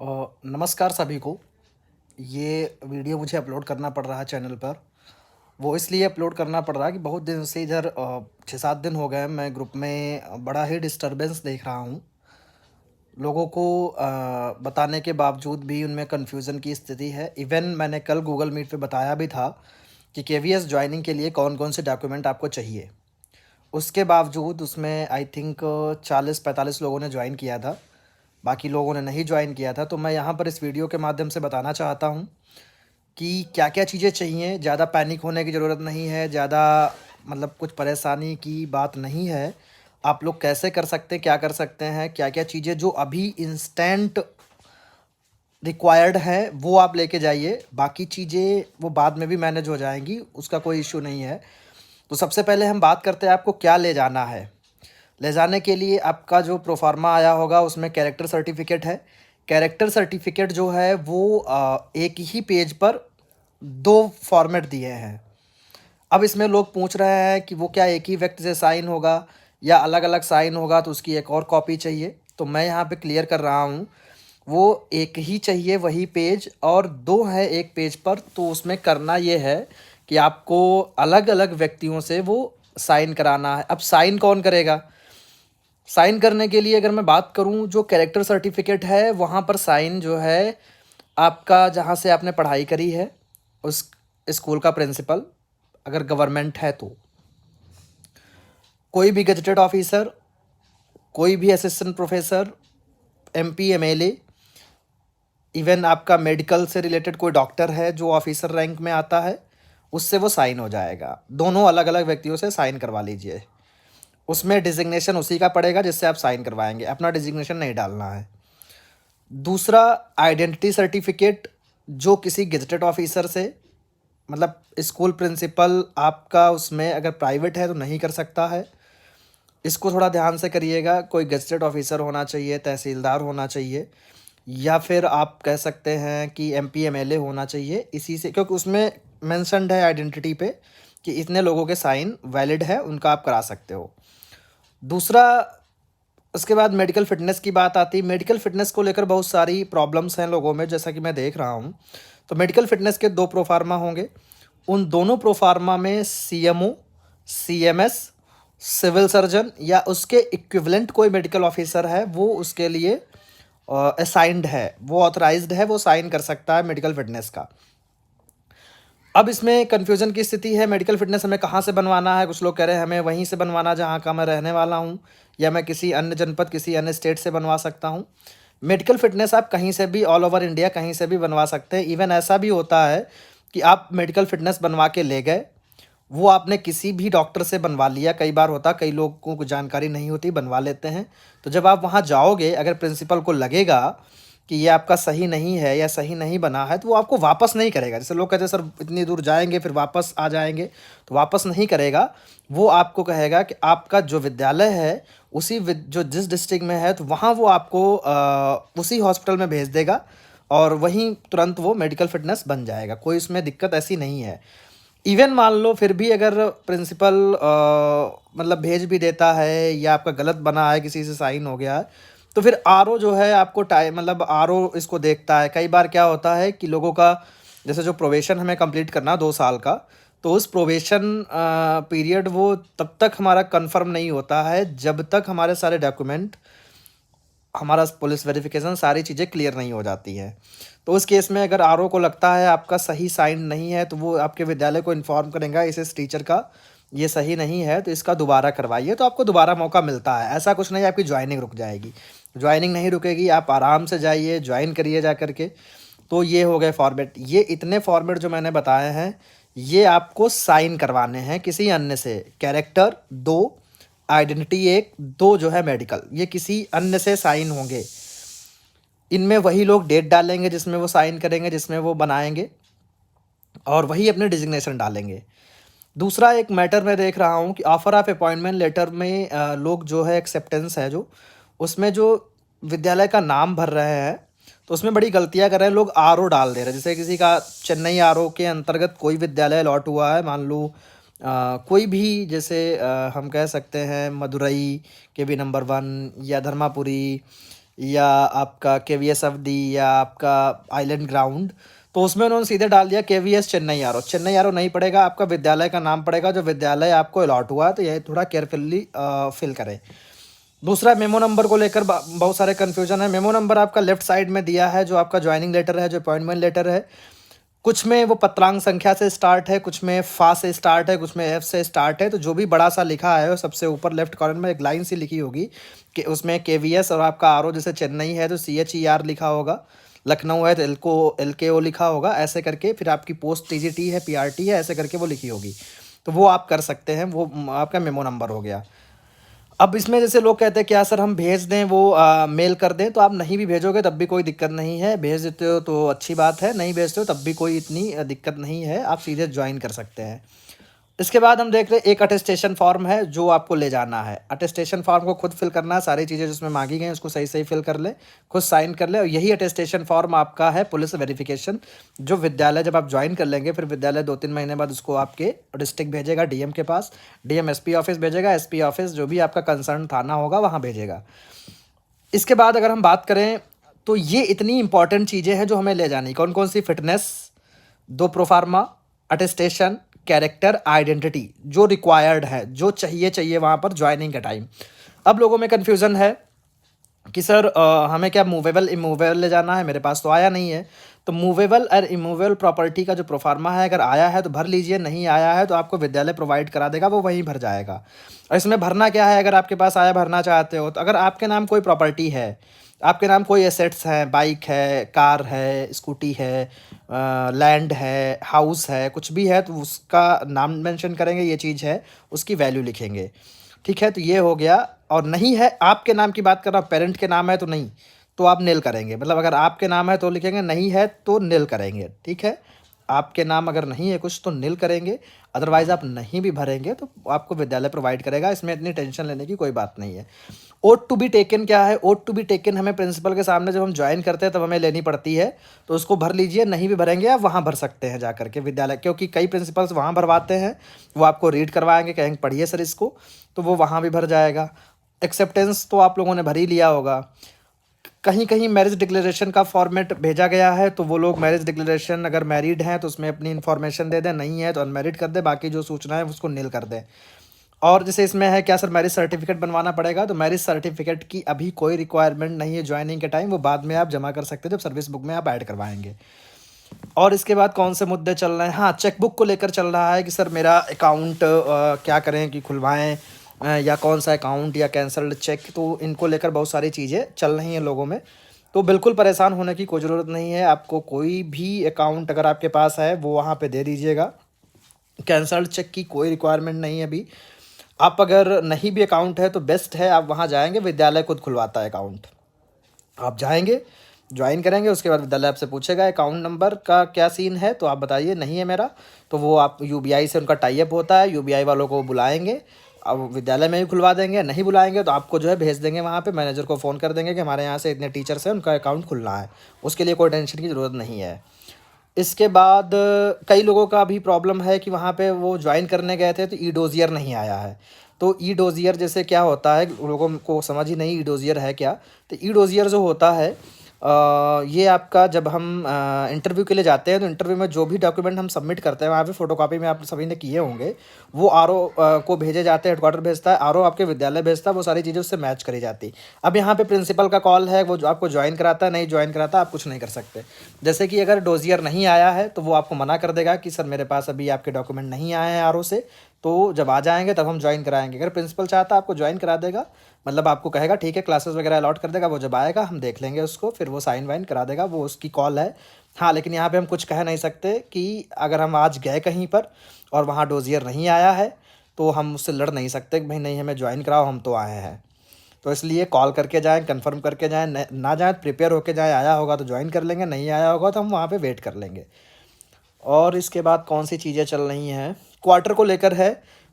नमस्कार सभी को। ये वीडियो मुझे अपलोड करना पड़ रहा है चैनल पर। वो इसलिए अपलोड करना पड़ रहा है कि बहुत दिन से इधर 6-7 दिन हो गए मैं ग्रुप में बड़ा ही डिस्टरबेंस देख रहा हूँ। लोगों को बताने के बावजूद भी उनमें कन्फ्यूज़न की स्थिति है। इवन मैंने कल गूगल मीट पे बताया भी था कि केवीएस जॉइनिंग के लिए कौन-कौन से डॉक्यूमेंट आपको चाहिए। उसके बावजूद उसमें आई थिंक 40-45 लोगों ने जॉइन किया था। बाकी लोगों ने नहीं जॉइन किया था। तो मैं यहाँ पर इस वीडियो के माध्यम से बताना चाहता हूँ कि क्या-क्या चीज़ें चाहिए। ज़्यादा पैनिक होने की ज़रूरत नहीं है, ज़्यादा मतलब कुछ परेशानी की बात नहीं है। आप लोग कैसे कर सकते हैं, क्या कर सकते हैं, क्या-क्या चीज़ें जो अभी इंस्टेंट रिक्वायर्ड है, वो आप लेके जाइए। बाकी चीज़ें वो बाद में भी मैनेज हो जाएँगी, उसका कोई इश्यू नहीं है। तो सबसे पहले हम बात करते हैं आपको क्या ले जाना है। ले जाने के लिए आपका जो प्रोफ़ार्मा आया होगा उसमें कैरेक्टर सर्टिफ़िकेट है। कैरेक्टर सर्टिफ़िकेट जो है वो एक ही पेज पर 2 फ़ॉर्मेट दिए हैं। अब इसमें लोग पूछ रहे हैं कि वो क्या एक ही व्यक्ति से साइन होगा या अलग-अलग साइन होगा तो उसकी एक और कॉपी चाहिए। तो मैं यहाँ पे क्लियर कर रहा हूँ, वो एक ही चाहिए वही पेज और 2 है एक पेज पर। तो उसमें करना ये है कि आपको अलग-अलग व्यक्तियों से वो साइन कराना है। अब साइन कौन करेगा? साइन करने के लिए अगर मैं बात करूँ जो कैरेक्टर सर्टिफिकेट है वहाँ पर साइन जो है आपका जहाँ से आपने पढ़ाई करी है उस स्कूल का प्रिंसिपल अगर गवर्नमेंट है तो कोई भी गजेटेड ऑफिसर, कोई भी assistant professor, MP, MLA, even आपका मेडिकल से रिलेटेड कोई डॉक्टर है जो ऑफिसर रैंक में आता है उससे वो साइन हो जाएगा। दोनों अलग अलग व्यक्तियों से साइन करवा लीजिए। उसमें डिजिग्नेशन उसी का पड़ेगा जिससे आप साइन करवाएंगे, अपना डिजिग्नेशन नहीं डालना है। दूसरा आइडेंटिटी सर्टिफिकेट जो किसी गेजेटेड ऑफिसर से मतलब स्कूल प्रिंसिपल आपका उसमें अगर प्राइवेट है तो नहीं कर सकता है। इसको थोड़ा ध्यान से करिएगा। कोई गेजेटेड ऑफिसर होना चाहिए, तहसीलदार होना चाहिए या फिर आप कह सकते हैं कि एमपी एमएलए होना चाहिए इसी से, क्योंकि उसमें मेंशन्ड है आइडेंटिटी पे कि इतने लोगों के साइन वैलिड है, उनका आप करा सकते हो। दूसरा उसके बाद मेडिकल फ़िटनेस की बात आती है। मेडिकल फ़िटनेस को लेकर बहुत सारी प्रॉब्लम्स हैं लोगों में जैसा कि मैं देख रहा हूँ। तो मेडिकल फ़िटनेस के 2 प्रोफ़ार्मा होंगे। उन दोनों प्रोफ़ार्मा में सीएमओ, सीएमएस, सिविल सर्जन या उसके इक्विवेलेंट कोई मेडिकल ऑफ़िसर है वो उसके लिए असाइन्ड है, वो ऑथराइज़्ड है, वो साइन कर सकता है मेडिकल फ़िटनेस का। अब इसमें कन्फ्यूज़न की स्थिति है, मेडिकल फ़िटनेस हमें कहाँ से बनवाना है? कुछ लोग कह रहे हैं हमें वहीं से बनवाना जहाँ का मैं रहने वाला हूँ या मैं किसी अन्य जनपद, किसी अन्य स्टेट से बनवा सकता हूँ। मेडिकल फ़िटनेस आप कहीं से भी ऑल ओवर इंडिया कहीं से भी बनवा सकते हैं। इवन ऐसा भी होता है कि आप मेडिकल फ़िटनेस बनवा के ले गए, वो आपने किसी भी डॉक्टर से बनवा लिया। कई बार होता है, कई लोगों को जानकारी नहीं होती, बनवा लेते हैं। तो जब आप वहाँ जाओगे अगर प्रिंसिपल को लगेगा कि ये आपका सही नहीं है या सही नहीं बना है तो वो आपको वापस नहीं करेगा। जैसे लोग कहते हैं सर इतनी दूर जाएँगे फिर वापस आ जाएँगे, तो वापस नहीं करेगा। वो आपको कहेगा कि आपका जो विद्यालय है उसी जो जिस डिस्ट्रिक्ट में है तो वहाँ वो आपको उसी हॉस्पिटल में भेज देगा और वहीं तुरंत वो मेडिकल फ़िटनेस बन जाएगा। कोई उसमें दिक्कत ऐसी नहीं है। इवन मान लो फिर भी अगर प्रिंसिपल मतलब भेज भी देता है या आपका गलत बना है, किसी से साइन हो गया है, तो फिर आरओ जो है आपको टाइम मतलब आरओ इसको देखता है। कई बार क्या होता है कि लोगों का जैसे जो प्रोबेशन हमें कंप्लीट करना 2 साल का, तो उस प्रोबेशन पीरियड वो तब तक हमारा कन्फर्म नहीं होता है जब तक हमारे सारे डॉक्यूमेंट, हमारा पुलिस वेरिफिकेशन सारी चीज़ें क्लियर नहीं हो जाती हैं। तो उस केस में अगर आरओ को लगता है आपका सही साइन नहीं है तो वो आपके विद्यालय को इन्फॉर्म करेगा इस टीचर का ये सही नहीं है तो इसका दोबारा करवाइए, तो आपको दोबारा मौका मिलता है। ऐसा कुछ नहीं आपकी जॉइनिंग रुक जाएगी, जॉइनिंग नहीं रुकेगी, आप आराम से जाइए जॉइन करिए जा कर के। तो ये हो गए फॉर्मेट। ये इतने फॉर्मेट जो मैंने बताए हैं ये आपको साइन करवाने हैं किसी अन्य से। कैरेक्टर 2, आइडेंटिटी 1, 2 जो है मेडिकल, ये किसी अन्य से साइन होंगे। इनमें वही लोग डेट डालेंगे जिसमें वो साइन करेंगे, जिसमें वो बनाएंगे और वही अपने डिजिग्नेशन डालेंगे। दूसरा एक मैटर मैं देख रहा हूँ कि ऑफ़र ऑफ अपॉइंटमेंट लेटर में लोग जो है एक्सेप्टेंस है जो उसमें जो विद्यालय का नाम भर रहे हैं तो उसमें बड़ी गलतियाँ कर रहे हैं लोग। आरओ डाल दे रहे हैं। जैसे किसी का चेन्नई आरओ के अंतर्गत कोई विद्यालय अलॉट हुआ है, मान लो कोई भी, जैसे हम कह सकते हैं मदुरई के भी नंबर 1 या धर्मापुरी या आपका केवीएस अवधि या आपका आइलैंड ग्राउंड, तो उसमें उन्होंने सीधे डाल दिया KVS Chennai RO. Chennai RO नहीं पड़ेगा, आपका विद्यालय का नाम पड़ेगा, जो विद्यालय आपको अलॉट हुआ है। तो ये थोड़ा केयरफुली फिल करें। दूसरा, मेमो नंबर को लेकर बहुत सारे कन्फ्यूजन है। मेमो नंबर आपका लेफ्ट साइड में दिया है, जो आपका ज्वाइनिंग लेटर है, जो अपॉइंटमेंट लेटर है। कुछ में वो पत्रांक संख्या से स्टार्ट है, कुछ में फा से स्टार्ट है, कुछ में एफ से स्टार्ट है। तो जो भी बड़ा सा लिखा है वो सबसे ऊपर लेफ्ट कॉर्नर में एक लाइन सी लिखी होगी कि उसमें केवीएस, और आपका आरओ जैसे चेन्नई है तो CHER लिखा होगा, लखनऊ है तो LKO लिखा होगा, ऐसे करके। फिर आपकी पोस्ट TGT है, PRT है, ऐसे करके वो लिखी होगी। तो वो आप कर सकते हैं, वो आपका मेमो नंबर हो गया। अब इसमें जैसे लोग कहते हैं क्या सर हम भेज दें, वो मेल कर दें, तो आप नहीं भी भेजोगे तब भी कोई दिक्कत नहीं है। भेज देते हो तो अच्छी बात है, नहीं भेजते हो तब भी कोई इतनी दिक्कत नहीं है, आप सीधे ज्वाइन कर सकते हैं। इसके बाद हम देख रहे हैं एक अटेस्टेशन फॉर्म है जो आपको ले जाना है। अटेस्टेशन फॉर्म को खुद फिल करना है, सारी चीज़ें जिसमें मांगी गई हैं उसको सही सही फिल कर ले, खुद साइन कर ले। और यही अटेस्टेशन फॉर्म आपका है पुलिस वेरिफिकेशन, जो विद्यालय जब आप ज्वाइन कर लेंगे फिर विद्यालय 2-3 महीने बाद उसको आपके डिस्ट्रिक्ट भेजेगा, DM के पास, DM SP ऑफिस भेजेगा, SP ऑफिस जो भी आपका कंसर्न थाना होगा वहाँ भेजेगा। इसके बाद अगर हम बात करें तो ये इतनी इंपॉर्टेंट चीज़ें हैं जो हमें ले जानी। कौन कौन सी? Fitness, 2 proforma, attestation, character, identity, जो रिक्वायर्ड है, जो चाहिए वहाँ पर ज्वाइनिंग का टाइम। अब लोगों में कन्फ्यूज़न है कि सर हमें क्या मूवेबल इमूवेबल ले जाना है? मेरे पास तो आया नहीं है। तो मूवेबल और इमूवेबल प्रॉपर्टी का जो प्रोफार्मा है, अगर आया है तो भर लीजिए, नहीं आया है तो आपको विद्यालय प्रोवाइड करा देगा, वो वहीं भर जाएगा। और इसमें भरना क्या है? अगर आपके पास आया, भरना चाहते हो तो अगर आपके नाम कोई प्रॉपर्टी है, आपके नाम कोई एसेट्स हैं, बाइक है, कार है, स्कूटी है, लैंड है, हाउस है, कुछ भी है, तो उसका नाम मेंशन करेंगे, ये चीज़ है, उसकी वैल्यू लिखेंगे। ठीक है, तो ये हो गया। और नहीं है, आपके नाम की बात कर रहा हूँ, पेरेंट के नाम है तो नहीं, तो आप नील करेंगे। मतलब अगर आपके नाम है तो लिखेंगे, नहीं है तो नील करेंगे। ठीक है, आपके नाम अगर नहीं है कुछ तो नील करेंगे, अदरवाइज़ आप नहीं भी भरेंगे तो आपको विद्यालय प्रोवाइड करेगा। इसमें इतनी टेंशन लेने की कोई बात नहीं है। ओथ टू बी टेकन क्या है? ओथ टू बी टेकन हमें प्रिंसिपल के सामने जब हम ज्वाइन करते हैं तब हमें लेनी पड़ती है, तो उसको भर लीजिए। नहीं भी भरेंगे आप वहाँ भर सकते हैं जा करके विद्यालय, क्योंकि कई प्रिंसिपल्स वहाँ भरवाते हैं, वो आपको रीड करवाएंगे, कहेंगे पढ़िए सर इसको, तो वो वहाँ भी भर जाएगा। एक्सेप्टेंस तो आप लोगों ने भर ही लिया होगा। कहीं कहीं मैरिज डिक्लेरेशन का फॉर्मेट भेजा गया है, तो वो लोग मैरिज डिक्लेरेशन अगर मैरिड हैं तो उसमें अपनी इन्फॉर्मेशन दे दें, नहीं है तो अनमैरिड कर दें, बाकी जो सूचना है उसको नील कर दें। और जैसे इसमें है क्या सर मैरिज सर्टिफिकेट बनवाना पड़ेगा, तो मैरिज सर्टिफिकेट की अभी कोई रिक्वायरमेंट नहीं है ज्वाइनिंग के टाइम, वो बाद में आप जमा कर सकते हैं जब सर्विस बुक में आप ऐड करवाएंगे। और इसके बाद कौन से मुद्दे चल रहे हैं? हाँ, चेकबुक को लेकर चल रहा है कि सर मेरा अकाउंट क्या करें कि खुलवाएं, या कौन सा अकाउंट या कैंसल्ड चेक, तो इनको लेकर बहुत सारी चीज़ें चल रही हैं लोगों में। तो बिल्कुल परेशान होने की कोई ज़रूरत नहीं है। आपको कोई भी अकाउंट अगर आपके पास है वो वहाँ पे दे दीजिएगा। कैंसल्ड चेक की कोई रिक्वायरमेंट नहीं है अभी। आप अगर नहीं भी अकाउंट है तो बेस्ट है आप वहाँ जाएंगे, विद्यालय खुद खुलवाता है अकाउंट। आप जाएंगे, ज्वाइन करेंगे, उसके बाद विद्यालय आपसे पूछेगा अकाउंट नंबर का क्या सीन है, तो आप बताइए नहीं है मेरा, तो वो आप UBI से उनका टाई अप होता है, UBI वालों को बुलाएंगे, अब विद्यालय में ही खुलवा देंगे। नहीं बुलाएंगे तो आपको जो है भेज देंगे वहाँ पे, मैनेजर को फ़ोन कर देंगे कि हमारे यहाँ से इतने टीचर्स हैं, उनका अकाउंट खुलना है। उसके लिए कोई टेंशन की ज़रूरत नहीं है। इसके बाद कई लोगों का भी प्रॉब्लम है कि वहाँ पे वो ज्वाइन करने गए थे तो ई डोजियर नहीं आया है। तो ई डोजियर जैसे क्या होता है, लोगों को समझ ही नहीं ई डोजियर है क्या। तो ई डोजियर जो होता है ये आपका जब हम इंटरव्यू के लिए जाते हैं तो इंटरव्यू में जो भी डॉक्यूमेंट हम सबमिट करते हैं वहाँ पे फोटोकॉपी में आप सभी ने किए होंगे, वो आरओ को भेजे जाते हैं, हेडक्वार्टर भेजता है, आरओ आपके विद्यालय भेजता है, वो सारी चीज़ें उससे मैच करी जाती। अब यहाँ पे प्रिंसिपल का कॉल है, वो जो आपको ज्वाइन कराता है, नहीं ज्वाइन कराता, आप कुछ नहीं कर सकते। जैसे कि अगर डोजियर नहीं आया है तो वो आपको मना कर देगा कि सर मेरे पास अभी आपके डॉक्यूमेंट नहीं आए हैं आरओ से, तो जब आ जाएंगे तब हम ज्वाइन कराएंगे। अगर प्रिंसिपल चाहता है आपको ज्वाइन करा देगा, मतलब आपको कहेगा ठीक है क्लासेस वगैरह अलॉट कर देगा, वो जब आएगा हम देख लेंगे उसको, फिर वो साइन वाइन करा देगा, वो उसकी कॉल है। हाँ, लेकिन यहाँ पे हम कुछ कह नहीं सकते कि अगर हम आज गए कहीं पर और वहाँ डोजियर नहीं आया है तो हम उससे लड़ नहीं सकते कि भाई नहीं हमें ज्वाइन कराओ, हम तो आए हैं। तो इसलिए कॉल करके जाएँ, कन्फर्म करके जाएँ, ना जाएँ प्रिपेयर होके जाएँ, आया होगा तो ज्वाइन कर लेंगे, नहीं आया होगा तो हम वहाँ पर वेट कर लेंगे। और इसके बाद कौन सी चीज़ें चल रही हैं? क्वार्टर को लेकर है।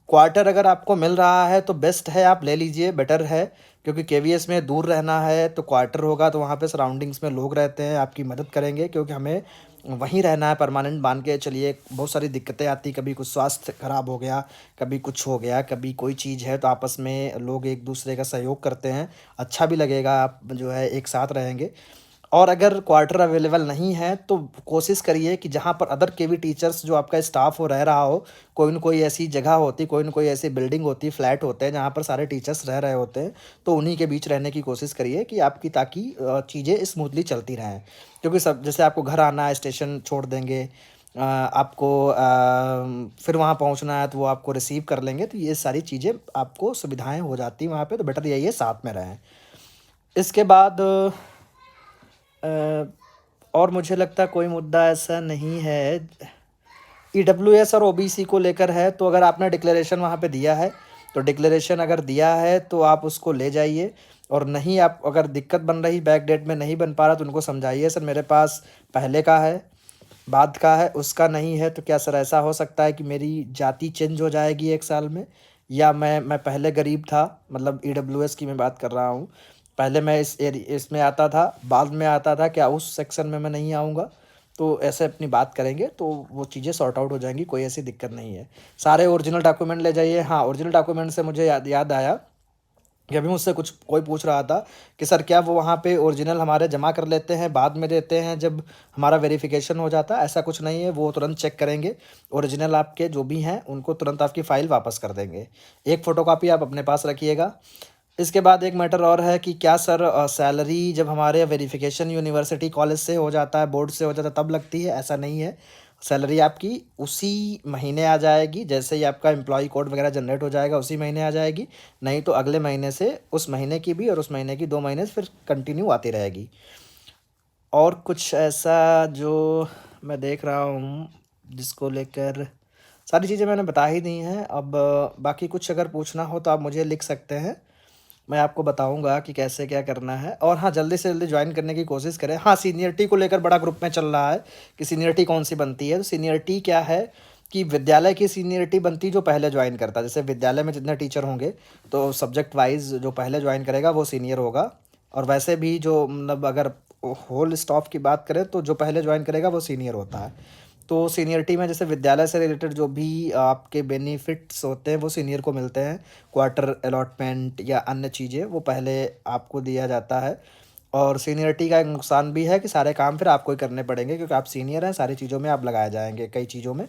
क्वार्टर अगर आपको मिल रहा है तो बेस्ट है, आप ले लीजिए, बेटर है, क्योंकि केवीएस में दूर रहना है तो क्वार्टर होगा तो वहाँ पे सराउंडिंग्स में लोग रहते हैं, आपकी मदद करेंगे, क्योंकि हमें वहीं रहना है परमानेंट मान के चलिए। बहुत सारी दिक्कतें आती, कभी कुछ स्वास्थ्य खराब हो गया, कभी कुछ हो गया, कभी कोई चीज़ है, तो आपस में लोग एक दूसरे का सहयोग करते हैं, अच्छा भी लगेगा, आप जो है एक साथ रहेंगे। और अगर क्वार्टर अवेलेबल नहीं है तो कोशिश करिए कि जहाँ पर अदर के भी टीचर्स जो आपका स्टाफ हो रह रहा हो, कोई न कोई ऐसी जगह होती, कोई न कोई ऐसी बिल्डिंग होती, फ्लैट होते हैं जहाँ पर सारे टीचर्स रह रहे होते हैं, तो उन्हीं के बीच रहने की कोशिश करिए कि आपकी, ताकि चीज़ें स्मूथली चलती रहें। क्योंकि सब जैसे आपको घर आना है, स्टेशन छोड़ देंगे, आपको फिर वहाँ पहुँचना है तो वो आपको रिसीव कर लेंगे, तो ये सारी चीज़ें आपको सुविधाएँ हो जाती हैं वहाँ पे, तो बेटर यही है साथ में रहें। इसके बाद अ, और मुझे लगता है कोई मुद्दा ऐसा नहीं है। ईडब्ल्यूएस और ओबीसी को लेकर है, तो अगर आपने डिक्लेरेशन वहाँ पे दिया है, तो डिक्लेरेशन अगर दिया है तो आप उसको ले जाइए, और नहीं, आप अगर दिक्कत बन रही, बैक डेट में नहीं बन पा रहा, तो उनको समझाइए सर मेरे पास पहले का है, बाद का है, उसका नहीं है, तो क्या सर ऐसा हो सकता है कि मेरी जाति चेंज हो जाएगी 1 साल में, या मैं पहले गरीब था, मतलब ईडब्ल्यूएस की मैं बात कर रहा हूँ, पहले मैं इसमें आता था, बाद में आता था, क्या उस सेक्शन में मैं नहीं आऊँगा? तो ऐसे अपनी बात करेंगे तो वो चीज़ें सॉर्ट आउट हो जाएंगी, कोई ऐसी दिक्कत नहीं है। सारे ओरिजिनल डॉक्यूमेंट ले जाइए। हाँ, ओरिजिनल डॉक्यूमेंट से मुझे याद आया कि अभी मुझसे कुछ कोई पूछ रहा था कि सर क्या वो वहाँ पे ओरिजिनल हमारे जमा कर लेते हैं, बाद में देते हैं जब हमारा वेरिफिकेशन हो जाता है? ऐसा कुछ नहीं है, वो तुरंत चेक करेंगे, ओरिजिनल आपके जो भी हैं उनको तुरंत आपकी फ़ाइल वापस कर देंगे। एक फ़ोटोकॉपी आप अपने पास रखिएगा। इसके बाद एक मैटर और है कि क्या सर सैलरी जब हमारे वेरिफिकेशन यूनिवर्सिटी कॉलेज से हो जाता है, बोर्ड से हो जाता है, तब लगती है? ऐसा नहीं है, सैलरी आपकी उसी महीने आ जाएगी, जैसे ही आपका एम्प्लॉय कोड वगैरह जनरेट हो जाएगा उसी महीने आ जाएगी, नहीं तो अगले महीने से उस महीने की भी और उस महीने की 2 महीने से फिर कंटिन्यू आती रहेगी। और कुछ ऐसा जो मैं देख रहा हूँ जिसको लेकर, सारी चीज़ें मैंने बता ही दी हैं। अब बाकी कुछ अगर पूछना हो तो आप मुझे लिख सकते हैं, मैं आपको बताऊँगा कि कैसे क्या करना है। और हाँ, जल्दी से जल्दी जॉइन करने की कोशिश करें। हाँ, सीनियरिटी को लेकर बड़ा ग्रुप में चल रहा है कि सीनियरिटी कौन-सी बनती है। तो सीनियरिटी क्या है कि विद्यालय की सीनियरिटी बनती जो पहले जॉइन करता है। जैसे विद्यालय में जितने टीचर होंगे, तो सब्जेक्ट वाइज़ जो पहले जॉइन करेगा वो सीनियर होगा। और वैसे भी जो मतलब अगर होल स्टाफ की बात करें तो जो पहले जॉइन करेगा वो सीनियर होता है। तो सीनियरिटी में जैसे विद्यालय से रिलेटेड जो भी आपके बेनिफिट्स होते हैं वो सीनियर को मिलते हैं, क्वार्टर अलॉटमेंट या अन्य चीज़ें वो पहले आपको दिया जाता है। और सीनियरिटी का एक नुकसान भी है कि सारे काम फिर आपको ही करने पड़ेंगे, क्योंकि आप सीनियर हैं, सारी चीज़ों में आप लगाए जाएंगे, कई चीज़ों में।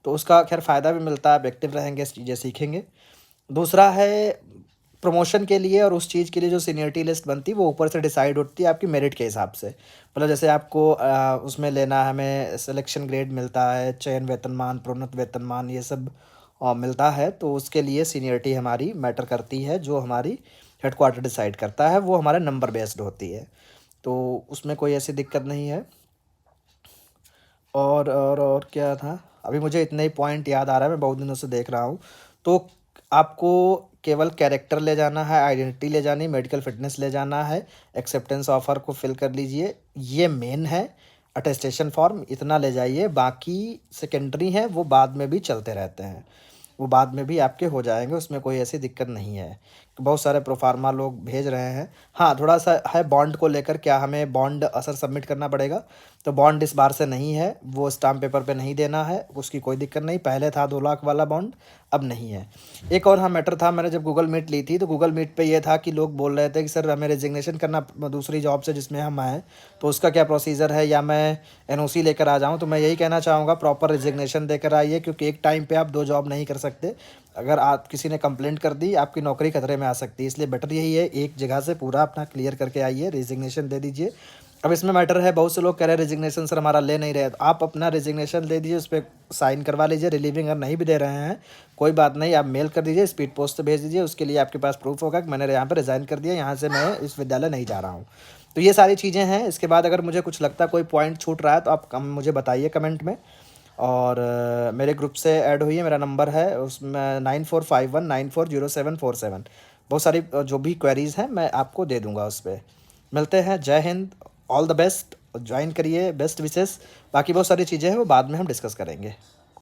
तो उसका खैर फ़ायदा भी मिलता है, आप एक्टिव रहेंगे, चीज़ें सीखेंगे। दूसरा है प्रमोशन के लिए, और उस चीज़ के लिए जो सीनियरिटी लिस्ट बनती है वो ऊपर से डिसाइड होती है आपकी मेरिट के हिसाब से। मतलब जैसे आपको उसमें लेना है, हमें सिलेक्शन ग्रेड मिलता है, चयन वेतनमान, प्रोन्नत वेतनमान, ये सब मिलता है, तो उसके लिए सीनियरिटी हमारी मैटर करती है। जो हमारी हेडक्वार्टर डिसाइड करता है वो हमारा नंबर बेस्ड होती है, तो उसमें कोई ऐसी दिक्कत नहीं है। और क्या था? अभी मुझे इतना ही पॉइंट याद आ रहा है, मैं बहुत दिनों से देख रहा हूँ। तो आपको केवल कैरेक्टर ले जाना है, आइडेंटिटी ले जानी, मेडिकल फिटनेस ले जाना है, एक्सेप्टेंस ऑफ़र को फिल कर लीजिए, ये मेन है। अटेस्टेशन फॉर्म इतना ले जाइए, बाकी सेकेंडरी हैं वो बाद में भी चलते रहते हैं, वो बाद में भी आपके हो जाएंगे, उसमें कोई ऐसी दिक्कत नहीं है। बहुत सारे प्रोफार्मा लोग भेज रहे हैं। हाँ, थोड़ा सा है बॉन्ड को लेकर, क्या हमें बॉन्ड असर सबमिट करना पड़ेगा? तो बॉन्ड इस बार से नहीं है, वो स्टाम्प पेपर पे नहीं देना है, उसकी कोई दिक्कत नहीं। पहले था 2 लाख वाला बॉन्ड, अब नहीं है। एक और हाँ मैटर था, मैंने जब गूगल मीट ली थी तो गूगल मीट पे ये था कि लोग बोल रहे थे कि सर हमें रेजिग्नेशन करना दूसरी जॉब से जिसमें हम आए, तो उसका क्या प्रोसीजर है, या मैं एनओसी लेकर आ जाऊँ? तो मैं यही कहना चाहूँगा, प्रॉपर रेजिग्नेशन देकर आइए, क्योंकि एक टाइम पे आप 2 जॉब नहीं कर सकते। अगर आप किसी ने कंप्लेंट कर दी, आपकी नौकरी खतरे में आ सकती है, इसलिए बेटर यही है एक जगह से पूरा अपना क्लियर करके आइए, रेजिग्नेशन दे दीजिए। अब इसमें मैटर है, बहुत से लोग कह रहे हैं रेजिग्नेशन सर हमारा ले नहीं रहे, तो आप अपना रेजिग्नेशन दे दीजिए, उस पर साइन करवा लीजिए। रिलीविंग अगर नहीं भी दे रहे हैं कोई बात नहीं, आप मेल कर दीजिए, स्पीड पोस्ट से भेज दीजिए, उसके लिए आपके पास प्रूफ होगा कि मैंने यहाँ पर रिज़ाइन कर दिया, यहाँ से मैं इस विद्यालय नहीं जा रहा हूँ। तो ये सारी चीज़ें हैं। इसके बाद अगर मुझे कुछ लगता है कोई पॉइंट छूट रहा है तो आप मुझे बताइए कमेंट में। और मेरे ग्रुप से ऐड हुई है, मेरा नंबर है उसमें 9451940747। बहुत सारी जो भी क्वेरीज़ हैं मैं आपको दे दूंगा उस पर। मिलते हैं, जय Hind, all the best, join करिए, बेस्ट विशेस। बाकी बहुत सारी चीज़ें हैं वो बाद में हम डिस्कस करेंगे।